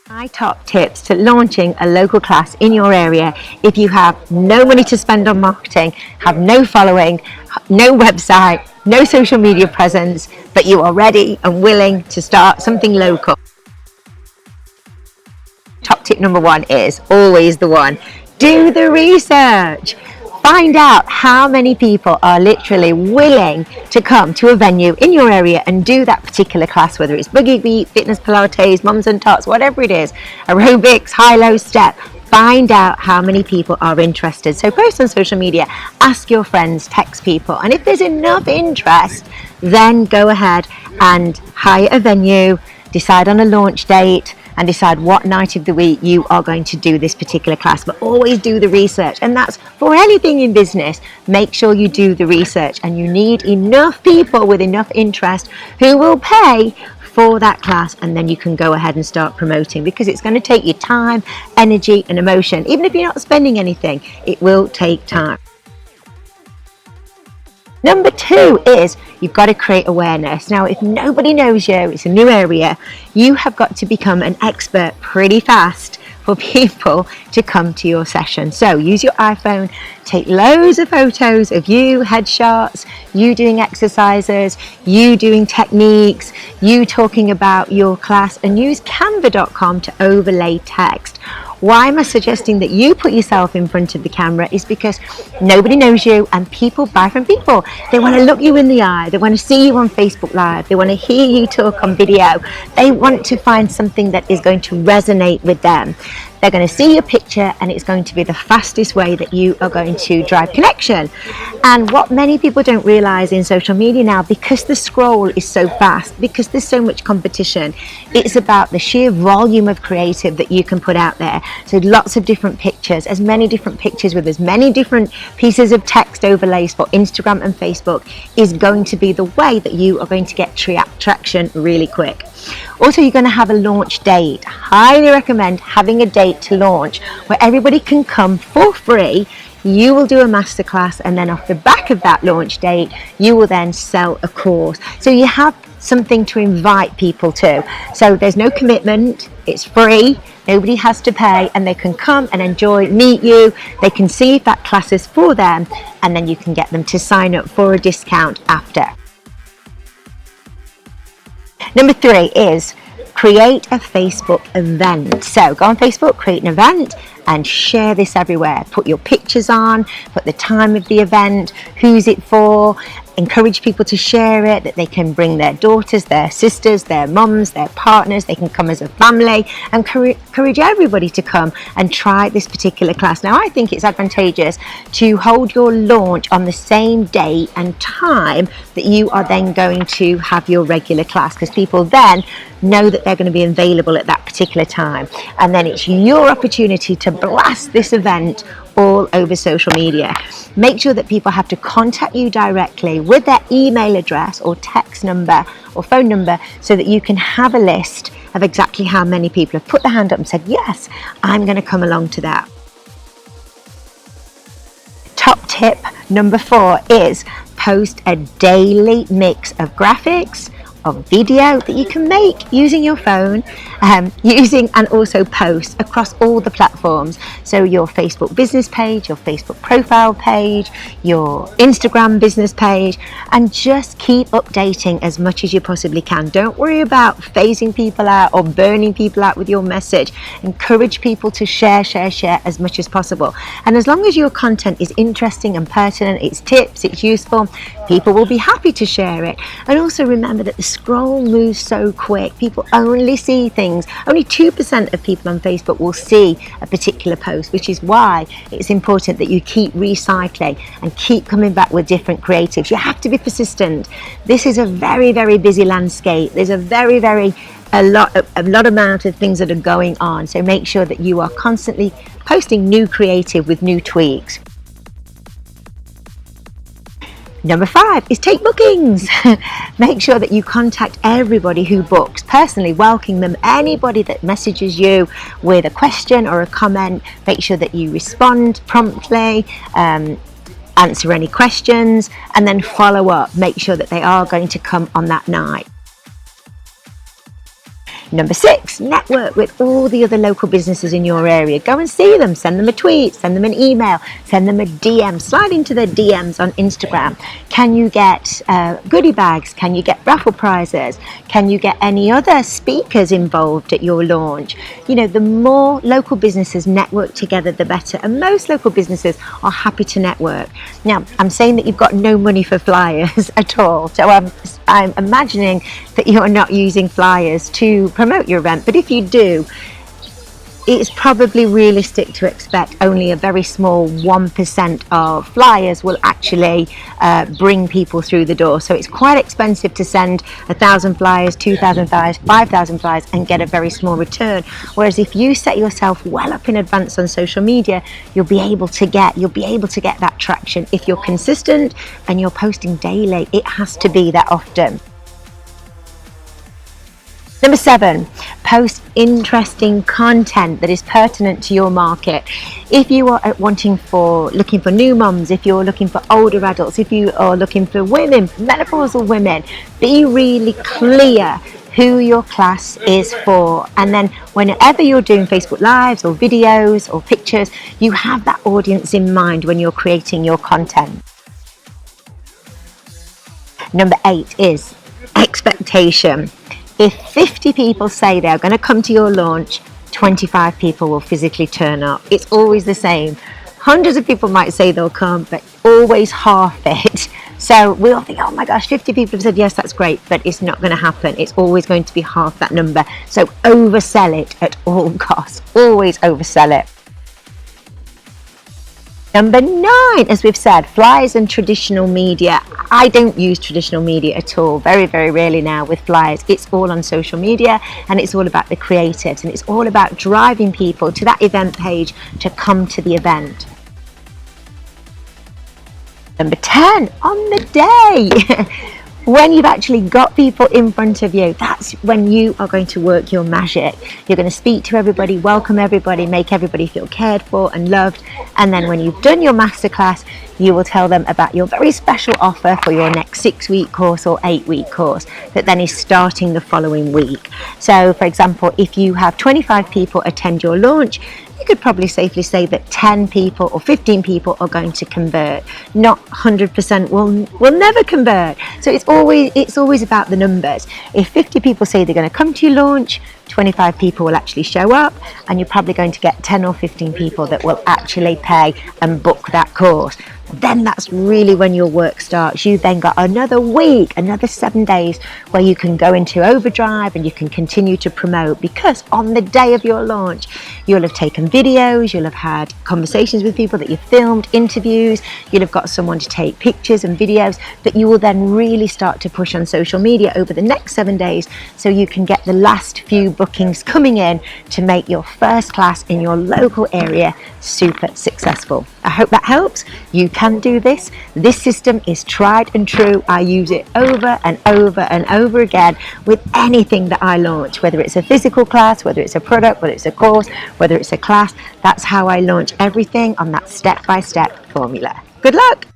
My top tips to launching a local class in your area if you have no money to spend on marketing, have no following, no website, no social media presence, but you are ready and willing to start something local. Top tip number one is always the one. Do the research. Find out how many people are literally willing to come to a venue in your area and do that particular class, whether it's boogie beat, fitness, Pilates, mums and tots, whatever it is, aerobics, high-low step. Find out how many people are interested. So post on social media, ask your friends, text people, and if there's enough interest, then go ahead and hire a venue, decide on a launch date, and decide what night of the week you are going to do this particular class. But always do the research, and that's for anything in business. Make sure you do the research, and you need enough people with enough interest who will pay for that class, and then you can go ahead and start promoting, because it's going to take you time, energy and emotion. Even if you're not spending anything, it will take time. Number two is you've got to create awareness. Now, if nobody knows you, it's a new area, you have got to become an expert pretty fast for people to come to your session. So use your iPhone, take loads of photos of you, headshots, you doing exercises, you doing techniques, you talking about your class, and use canva.com to overlay text. Why am I suggesting that you put yourself in front of the camera is because nobody knows you, and people buy from people. They want to look you in the eye. They want to see you on Facebook Live. They want to hear you talk on video. They want to find something that is going to resonate with them. They're going to see your picture, and it's going to be the fastest way that you are going to drive connection. And what many people don't realize in social media now, because the scroll is so fast, because there's so much competition, it's about the sheer volume of creative that you can put out there. So lots of different pictures, as many different pictures with as many different pieces of text overlays for Instagram and Facebook is going to be the way that you are going to get traction really quick. Also, you're going to have a launch date. Highly recommend having a date to launch where everybody can come for free. You will do a masterclass, and then off the back of that launch date, you will then sell a course. So you have something to invite people to. So there's no commitment, it's free, nobody has to pay, and they can come and enjoy, meet you, they can see if that class is for them, and then you can get them to sign up for a discount after. Number three is create a Facebook event. So go on Facebook, create an event, and share this everywhere. Put your pictures on, put the time of the event, who's it for, encourage people to share it, that they can bring their daughters, their sisters, their mums, their partners, they can come as a family, and encourage everybody to come and try this particular class. Now, I think it's advantageous to hold your launch on the same day and time that you are then going to have your regular class, because people then know that they're going to be available at that particular time, and then it's your opportunity to blast this event all over social media. Make sure that people have to contact you directly with their email address or text number or phone number, so that you can have a list of exactly how many people have put their hand up and said, yes, I'm going to come along to that. Top tip number 4 is post a daily mix of graphics, of video that you can make using your phone, and also post across all the platforms. So your Facebook business page, your Facebook profile page, your Instagram business page, and just keep updating as much as you possibly can. Don't worry about phasing people out or burning people out with your message. Encourage people to share as much as possible. And as long as your content is interesting and pertinent, it's tips, it's useful, people will be happy to share it. And also remember that the scroll moves so quick. People only see things. Only 2% of people on Facebook will see a particular post, which is why it's important that you keep recycling and keep coming back with different creatives. You have to be persistent. This is a very, very busy landscape. There's a lot amount of things that are going on. So make sure that you are constantly posting new creative with new tweaks. Number 5 is take bookings. Make sure that you contact everybody who books, personally welcome them. Anybody that messages you with a question or a comment, make sure that you respond promptly, answer any questions, and then follow up. Make sure that they are going to come on that night. Number 6, network with all the other local businesses in your area. Go and see them, send them a tweet, send them an email, send them a DM, slide into their DMs on Instagram. Can you get goodie bags? Can you get raffle prizes? Can you get any other speakers involved at your launch? You know, the more local businesses network together, the better. And most local businesses are happy to network. Now, I'm saying that you've got no money for flyers at all. So I'm imagining that you're not using flyers to promote your event, but if you do, it's probably realistic to expect only a very small 1% of flyers will actually bring people through the door. So it's quite expensive to send 1,000 flyers, 2,000 flyers, 5,000 flyers and get a very small return. Whereas if you set yourself well up in advance on social media, you'll be able to get that traction. If you're consistent and you're posting daily, it has to be that often. Number 7, post interesting content that is pertinent to your market. If you are looking for new mums, if you're looking for older adults, if you are looking for women, menopausal women, be really clear who your class is for. And then whenever you're doing Facebook Lives or videos or pictures, you have that audience in mind when you're creating your content. Number 8 is expectation. If 50 people say they're going to come to your launch, 25 people will physically turn up. It's always the same. Hundreds of people might say they'll come, but always half it. So we all think, oh my gosh, 50 people have said yes, that's great, but it's not going to happen. It's always going to be half that number. So oversell it at all costs. Always oversell it. Number 9, as we've said, flyers and traditional media. I don't use traditional media at all, very, very rarely now with flyers. It's all on social media and it's all about the creatives and it's all about driving people to that event page to come to the event. Number 10, on the day. When you've actually got people in front of you, that's when you are going to work your magic. You're going to speak to everybody, welcome everybody, make everybody feel cared for and loved. And then when you've done your masterclass, you will tell them about your very special offer for your next 6-week course or 8-week course that then is starting the following week. So, for example, if you have 25 people attend your launch, you could probably safely say that 10 people or 15 people are going to convert. Not 100% will never convert. So it's always about the numbers. If 50 people say they're going to come to your launch, 25 people will actually show up, and you're probably going to get 10 or 15 people that will actually pay and book that course. Then that's really when your work starts. You then got another week, another 7 days where you can go into overdrive and you can continue to promote, because on the day of your launch, you'll have taken videos, you'll have had conversations with people that you've filmed, interviews, you'll have got someone to take pictures and videos that you will then really start to push on social media over the next 7 days, so you can get the last few bookings coming in to make your first class in your local area super successful. I hope that helps. You can do this. This system is tried and true. I use it over and over and over again with anything that I launch, whether it's a physical class, whether it's a product, whether it's a course, whether it's a class. That's how I launch everything on that step-by-step formula. Good luck.